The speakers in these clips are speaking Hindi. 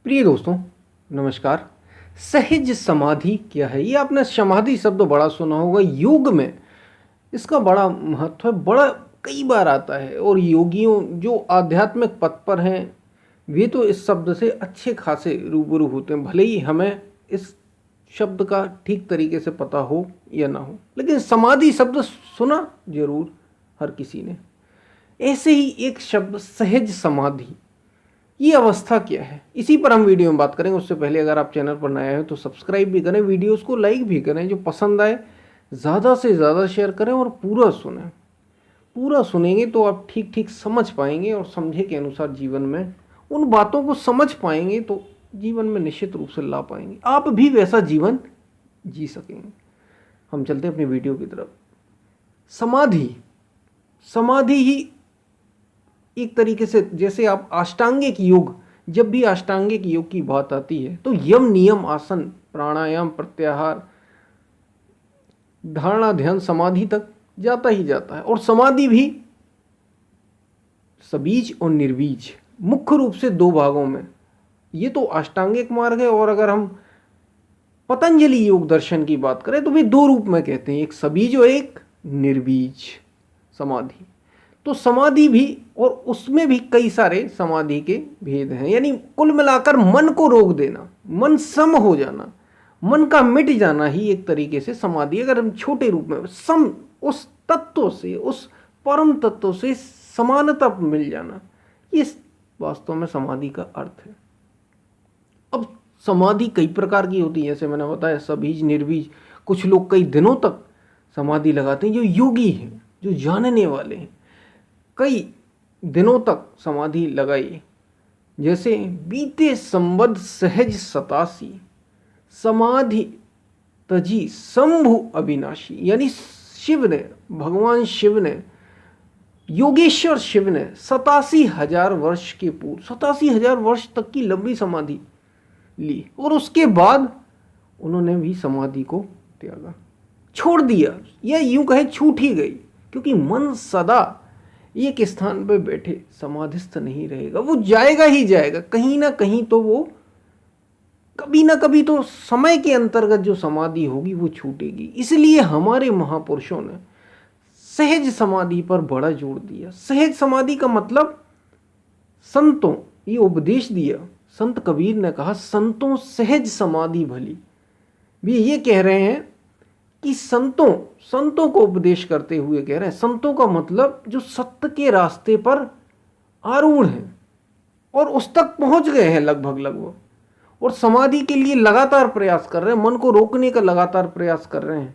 प्रिय दोस्तों, नमस्कार। सहज समाधि क्या है? ये आपने समाधि शब्द बड़ा सुना होगा। योग में इसका बड़ा महत्व है, बड़ा कई बार आता है। और योगियों जो आध्यात्मिक पथ पर हैं वे तो इस शब्द से अच्छे खासे रूबरू होते हैं, भले ही हमें इस शब्द का ठीक तरीके से पता हो या ना हो, लेकिन समाधि शब्द सुना जरूर हर किसी ने। ऐसे ही एक शब्द सहज समाधि, ये अवस्था क्या है, इसी पर हम वीडियो में बात करेंगे। उससे पहले अगर आप चैनल पर नए हैं तो सब्सक्राइब भी करें, वीडियोस को लाइक भी करें, जो पसंद आए ज़्यादा से ज़्यादा शेयर करें और पूरा सुनें। पूरा सुनेंगे तो आप ठीक ठीक समझ पाएंगे और समझे के अनुसार जीवन में उन बातों को समझ पाएंगे तो जीवन में निश्चित रूप से ला पाएंगे, आप भी वैसा जीवन जी सकेंगे। हम चलते हैं अपनी वीडियो की तरफ। समाधि समाधि ही एक तरीके से, जैसे आप अष्टांगिक योग, जब भी अष्टांगिक योग की बात आती है तो यम नियम आसन प्राणायाम प्रत्याहार धारणा ध्यान समाधि तक जाता ही जाता है। और समाधि भी सबीज और निर्बीज मुख्य रूप से दो भागों में, ये तो अष्टांगिक मार्ग है। और अगर हम पतंजलि योग दर्शन की बात करें तो वे दो रूप में कहते हैं, एक सबीज और एक निर्बीज समाधि। तो समाधि भी, और उसमें भी कई सारे समाधि के भेद हैं। यानी कुल मिलाकर मन को रोक देना, मन सम हो जाना, मन का मिट जाना ही एक तरीके से समाधि। अगर हम छोटे रूप में सम, उस तत्व से, उस परम तत्व से समानता मिल जाना, ये वास्तव में समाधि का अर्थ है। अब समाधि कई प्रकार की होती है, जैसे मैंने बताया सबीज निर्बीज। कुछ लोग कई दिनों तक समाधि लगाते हैं, जो योगी हैं, जो जानने वाले हैं, कई दिनों तक समाधि लगाई। जैसे बीते संवद सहज सतासी समाधि तजी शंभु अविनाशी, यानी शिव ने, भगवान शिव ने, योगेश्वर शिव ने 87,000 वर्ष के पूर्व 87,000 वर्ष तक की लंबी समाधि ली और उसके बाद उन्होंने भी समाधि को त्यागा, छोड़ दिया, या यूं कहे छूट ही गई। क्योंकि मन सदा एक स्थान पर बैठे समाधिस्थ नहीं रहेगा, वो जाएगा ही जाएगा कहीं ना कहीं। तो वो कभी ना कभी तो समय के अंतर्गत जो समाधि होगी वो छूटेगी। इसलिए हमारे महापुरुषों ने सहज समाधि पर बड़ा जोर दिया। सहज समाधि का मतलब, संतों ये उपदेश दिया। संत कबीर ने कहा, संतों सहज समाधि भली। भी ये कह रहे हैं कि संतों को उपदेश करते हुए कह रहे हैं, संतों का मतलब जो सत्य के रास्ते पर आरूढ़ हैं और उस तक पहुंच गए हैं लगभग, और समाधि के लिए लगातार प्रयास कर रहे हैं, मन को रोकने का लगातार प्रयास कर रहे हैं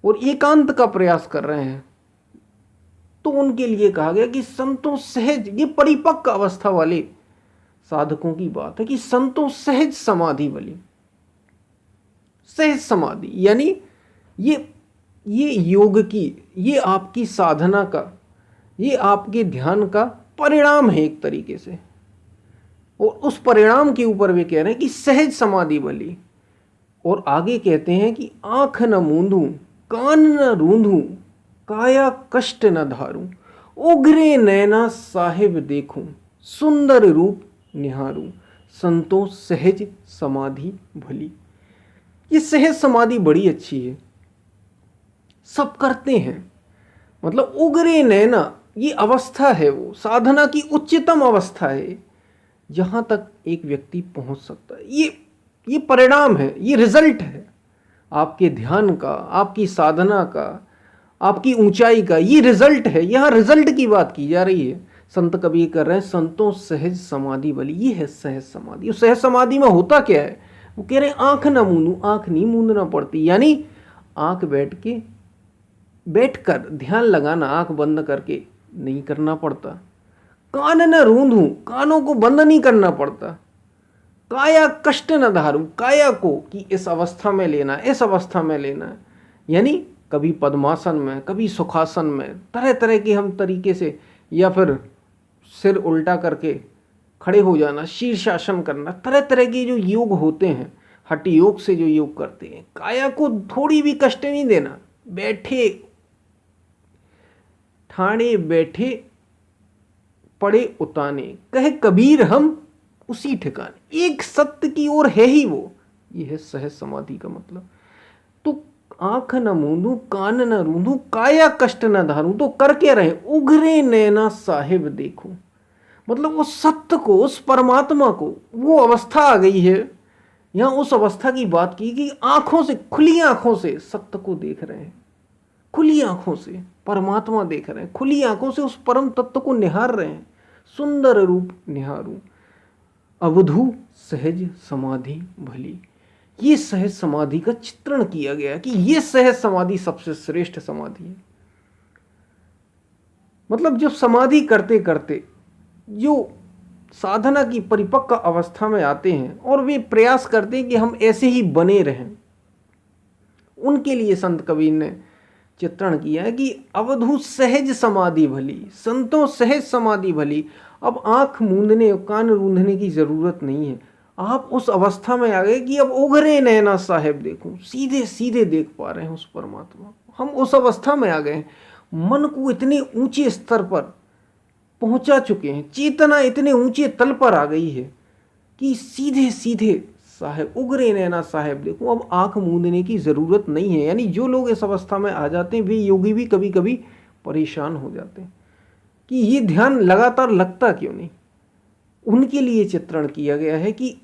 और एकांत का प्रयास कर रहे हैं। तो उनके लिए कहा गया कि संतों सहज, ये परिपक्व अवस्था वाले साधकों की बात है कि संतों सहज समाधि भली। सहज समाधि यानी ये योग की, ये आपकी साधना का, ये आपके ध्यान का परिणाम है एक तरीके से। और उस परिणाम के ऊपर वे कह रहे हैं कि सहज समाधि भली। और आगे कहते हैं कि आंख न मूंदूं कान न रूंधूं काया कष्ट न धारूं उघरे नैना साहिब देखूं सुंदर रूप निहारूं संतों सहज समाधि भली। ये सहज समाधि बड़ी अच्छी है, सब करते हैं। मतलब उगरे नैना, ये अवस्था है, वो साधना की उच्चतम अवस्था है जहां तक एक व्यक्ति पहुंच सकता है। ये परिणाम है, ये रिजल्ट है आपके ध्यान का, आपकी साधना का, आपकी ऊंचाई का, ये रिजल्ट है। यहाँ रिजल्ट की बात की जा रही है। संत कबीर कर रहे हैं, संतों सहज समाधि भली। ये है सहज समाधि। उस सहज समाधि में होता क्या है? वो कह रहे हैं आंख ना मूंदूं, आंख नहीं मूंदना पड़ती। यानी आंख बैठकर ध्यान लगाना आंख बंद करके नहीं करना पड़ता। कान न रूंधूं, कानों को बंद नहीं करना पड़ता। काया कष्ट न धारूं, काया को कि इस अवस्था में लेना, इस अवस्था में लेना। यानी कभी पद्मासन में, कभी सुखासन में, तरह तरह के हम तरीके से, या फिर सिर उल्टा करके खड़े हो जाना, शीर्षासन करना, तरह तरह के जो योग होते हैं, हठ योग से जो योग करते हैं, काया को थोड़ी भी कष्ट नहीं देना। बैठे ठाणे बैठे पड़े उताने, कहे कबीर हम उसी ठिकाने, एक सत्य की ओर है ही वो। ये है सहज समाधि का मतलब। तो आंख न मूंदूं, कान न रूंधूं, काया कष्ट न धारूं, तो कर क्या रहे, उघरे नैना साहिब देखूं। मतलब उस सत्य को, उस परमात्मा को, वो अवस्था आ गई है। यहां उस अवस्था की बात की कि आंखों से, खुली आंखों से सत्य को देख रहे हैं, खुली आंखों से परमात्मा देख रहे हैं, खुली आंखों से उस परम तत्व को निहार रहे हैं। सुंदर रूप निहारूं, अवधू सहज समाधि भली। ये सहज समाधि का चित्रण किया गया कि ये सहज समाधि सबसे श्रेष्ठ समाधि है। मतलब जब समाधि करते करते जो साधना की परिपक्व अवस्था में आते हैं और वे प्रयास करते हैं कि हम ऐसे ही बने रहें, उनके लिए संत कबीर ने चित्रण किया है कि अवधू सहज समाधि भली, संतों सहज समाधि भली। अब आंख मूंदने, कान रूंधने की जरूरत नहीं है। आप उस अवस्था में आ गए कि अब उघरे नैना साहेब देखूं, सीधे सीधे देख पा रहे हैं उस परमात्मा को। हम उस अवस्था में आ गए हैं, मन को इतने ऊंचे स्तर पर पहुंचा चुके हैं, चेतना इतने ऊंचे तल पर आ गई है कि सीधे सीधे साहेब, उगरे नैना साहेब देखो, अब आंख मूंदने की जरूरत नहीं है। यानी जो लोग इस अवस्था में आ जाते हैं, वे योगी भी कभी कभी परेशान हो जाते हैं कि ये ध्यान लगातार लगता क्यों नहीं। उनके लिए चित्रण किया गया है कि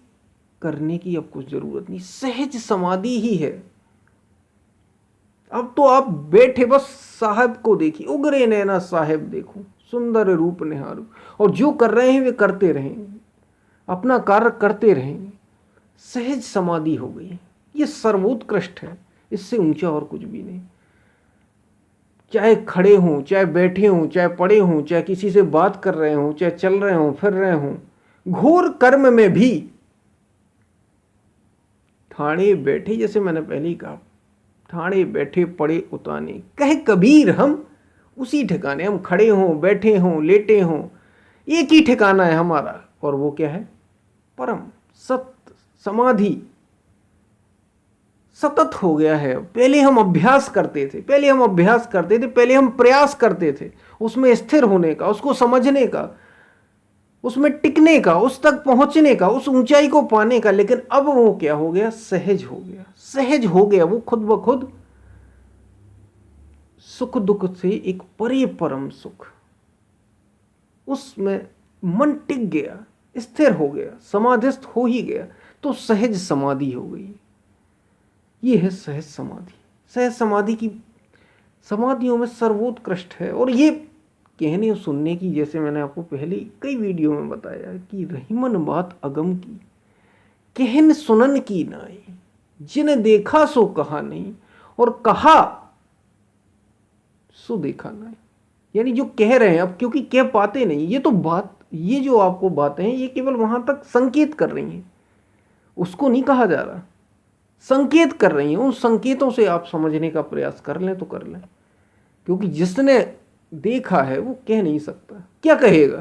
करने की अब कुछ जरूरत नहीं, सहज समाधि ही है। अब तो आप बैठे बस साहब को देखिए, उगरे नैना साहेब देखो, सुंदर रूप निहारो, और जो कर रहे हैं वे करते रहें, अपना कार्य करते रहें। सहज समाधि हो गई, ये सर्वोत्कृष्ट है, इससे ऊंचा और कुछ भी नहीं। चाहे खड़े हों, चाहे बैठे हों, चाहे पड़े हों, चाहे किसी से बात कर रहे हों, चाहे चल रहे हों, फिर रहे हों, घोर कर्म में भी ठाणे बैठे, जैसे मैंने पहले ही कहा, ठाणे बैठे पड़े उताने, कहे कबीर हम उसी ठिकाने। हम खड़े हों, बैठे हों, लेटे हों, एक ही ठिकाना है हमारा, और वो क्या है, परम सत्य समाधि सतत हो गया है। पहले हम अभ्यास करते थे, पहले हम प्रयास करते थे उसमें स्थिर होने का, उसको समझने का, उसमें टिकने का, उस तक पहुंचने का, उस ऊंचाई को पाने का। लेकिन अब वो क्या हो गया, सहज हो गया, सहज हो गया। वो खुद ब खुद सुख दुख से एक परे परम सुख, उसमें मन टिक गया, स्थिर हो गया, समाधिस्थ हो ही गया, तो सहज समाधि हो गई। ये है सहज समाधि। सहज समाधि की समाधियों में सर्वोत्कृष्ट है। और ये कहने और सुनने की, जैसे मैंने आपको पहले कई वीडियो में बताया कि रहीमन बात अगम की, कहन सुनन की नाई, जिन देखा सो कहा नहीं, और कहा सो देखा नहीं। यानी जो कह रहे हैं अब, क्योंकि कह पाते नहीं, ये तो बात, ये जो आपको बातें हैं, ये केवल वहां तक संकेत कर रही हैं, उसको नहीं कहा जा रहा, संकेत कर रही हैं। उन संकेतों से आप समझने का प्रयास कर लें तो कर लें, क्योंकि जिसने देखा है वो कह नहीं सकता, क्या कहेगा।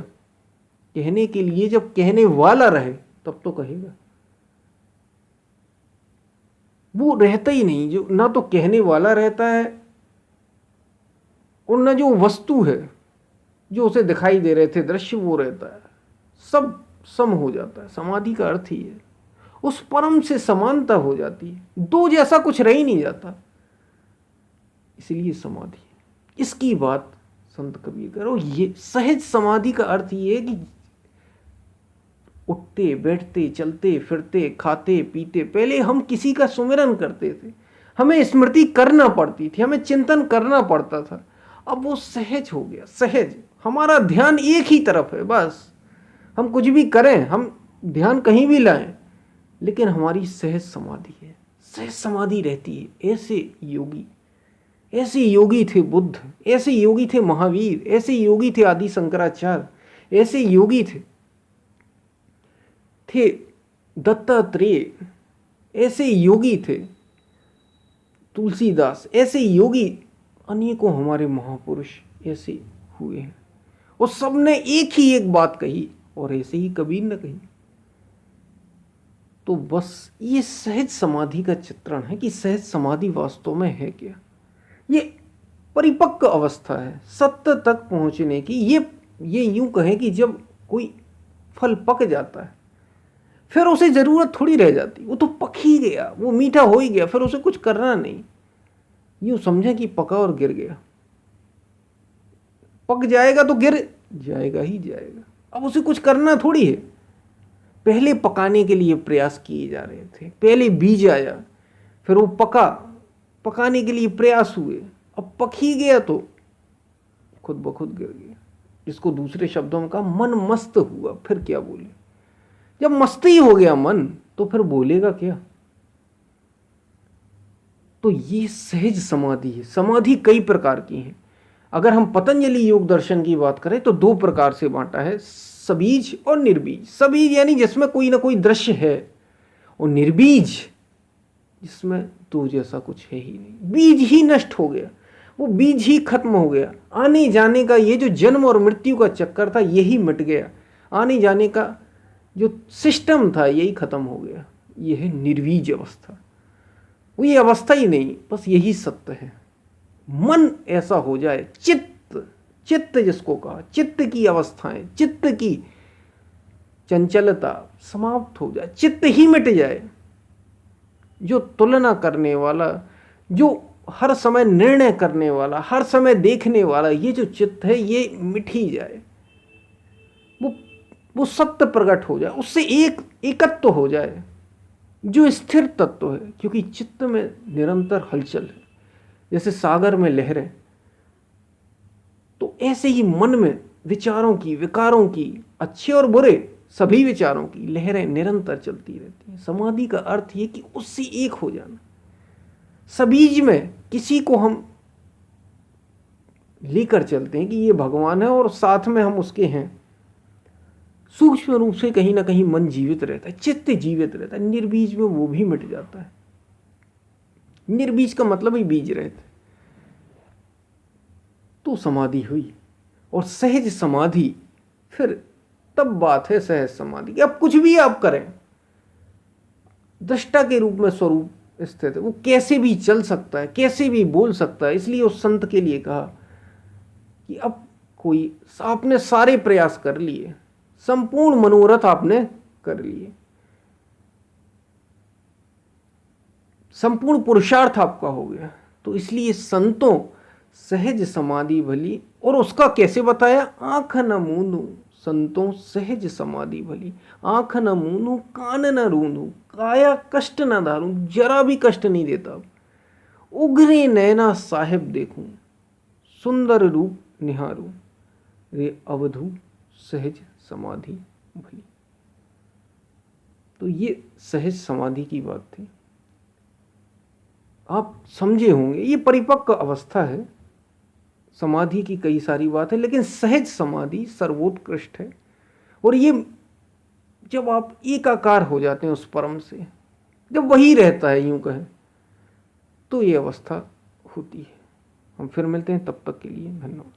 कहने के लिए जब कहने वाला रहे तब तो कहेगा, वो रहता ही नहीं। जो ना तो कहने वाला रहता है, और ना जो वस्तु है जो उसे दिखाई दे रहे थे दृश्य, वो रहता है। सब सम हो जाता है। समाधि का अर्थ ही है, उस परम से समानता हो जाती है, दो जैसा कुछ रह ही नहीं जाता, इसलिए समाधि। इसकी बात संत कबीर करो। ये सहज समाधि का अर्थ ये है कि उठते बैठते चलते फिरते खाते पीते, पहले हम किसी का सुमिरन करते थे, हमें स्मृति करना पड़ती थी, हमें चिंतन करना पड़ता था। अब वो सहज हो गया, सहज, हमारा ध्यान एक ही तरफ है बस। हम कुछ भी करें, हम ध्यान कहीं भी लाएं, लेकिन हमारी सहज समाधि है, सहज समाधि रहती है। ऐसे योगी थे बुद्ध, ऐसे योगी थे महावीर, ऐसे योगी थे आदि शंकराचार्य, ऐसे योगी थे दत्तात्रेय, ऐसे योगी थे तुलसीदास, ऐसे योगी अनेकों हमारे महापुरुष ऐसे हुए हैं। और सबने एक ही एक बात कही, और ऐसे ही कबीर ने कही। तो बस ये सहज समाधि का चित्रण है कि सहज समाधि वास्तव में है क्या। ये परिपक्व अवस्था है सत्य तक पहुंचने की। ये यूं कहें कि जब कोई फल पक जाता है फिर उसे ज़रूरत थोड़ी रह जाती, वो तो पक ही गया, वो मीठा हो ही गया, फिर उसे कुछ करना नहीं। यूँ समझें कि पका और गिर गया, पक जाएगा तो गिर जाएगा ही जाएगा, अब उसे कुछ करना थोड़ी है। पहले पकाने के लिए प्रयास किए जा रहे थे, पहले बीज आया, फिर वो पका, पकाने के लिए प्रयास हुए, अब पक ही गया तो खुद ब खुद गिर गया। जिसको दूसरे शब्दों में कहा मन मस्त हुआ, फिर क्या बोले। जब मस्त ही हो गया मन तो फिर बोलेगा क्या। तो ये सहज समाधि है। समाधि कई प्रकार की है। अगर हम पतंजलि योग दर्शन की बात करें तो दो प्रकार से बांटा है, सबीज और निर्बीज। सबीज यानी जिसमें कोई ना कोई दृश्य है, और निर्बीज जिसमें तो जैसा कुछ है ही नहीं, बीज ही नष्ट हो गया, वो बीज ही खत्म हो गया। आने जाने का ये जो जन्म और मृत्यु का चक्कर था यही मिट गया, आने जाने का जो सिस्टम था यही खत्म हो गया। यह है निर्बीज अवस्था। वो ये अवस्था ही नहीं, बस यही सत्य है। मन ऐसा हो जाए, चित्त, चित्त जिसको कहा, चित्त की अवस्थाएं, चित्त की चंचलता समाप्त हो जाए, चित्त ही मिट जाए। जो तुलना करने वाला, जो हर समय निर्णय करने वाला, हर समय देखने वाला ये जो चित्त है ये मिट ही जाए, वो सत्य प्रकट हो जाए, उससे एकत्व हो जाए, जो स्थिर तत्व है। क्योंकि चित्त में निरंतर हलचल है, जैसे सागर में लहरें, तो ऐसे ही मन में विचारों की, विकारों की, अच्छे और बुरे सभी विचारों की लहरें निरंतर चलती रहती हैं। समाधि का अर्थ ये कि उससे एक हो जाना। सबीज में किसी को हम लेकर चलते हैं कि ये भगवान है और साथ में हम उसके हैं, सूक्ष्म रूप से कहीं ना कहीं मन जीवित रहता है, चित्त जीवित रहता है। निर्बीज में वो भी मिट जाता है। निर्बीज का मतलब ही बीज रहता है। तो समाधि हुई, और सहज समाधि, फिर तब बात है सहज समाधि की। अब कुछ भी आप करें, दृष्टा के रूप में स्वरूप स्थित है, वो कैसे भी चल सकता है, कैसे भी बोल सकता है। इसलिए उस संत के लिए कहा कि अब कोई, आपने सारे प्रयास कर लिए, संपूर्ण मनोरथ आपने कर लिए, संपूर्ण पुरुषार्थ आपका हो गया, तो इसलिए संतों सहज समाधि भली। और उसका कैसे बताया, आंख न मूंदू संतों सहज समाधि भली, आंख न मूंदू कान न रूंदू, काया कष्ट न धारूं, जरा भी कष्ट नहीं देता, उघरे नैना साहेब देखूं, सुंदर रूप निहारूं, रे अवधू सहज समाधि भली। तो ये सहज समाधि की बात थी। आप समझे होंगे ये परिपक्व अवस्था है। समाधि की कई सारी बात है, लेकिन सहज समाधि सर्वोत्कृष्ट है। और ये जब आप एकाकार हो जाते हैं उस परम से, जब वही रहता है यूं कहें, तो ये अवस्था होती है। हम फिर मिलते हैं, तब तक के लिए धन्यवाद।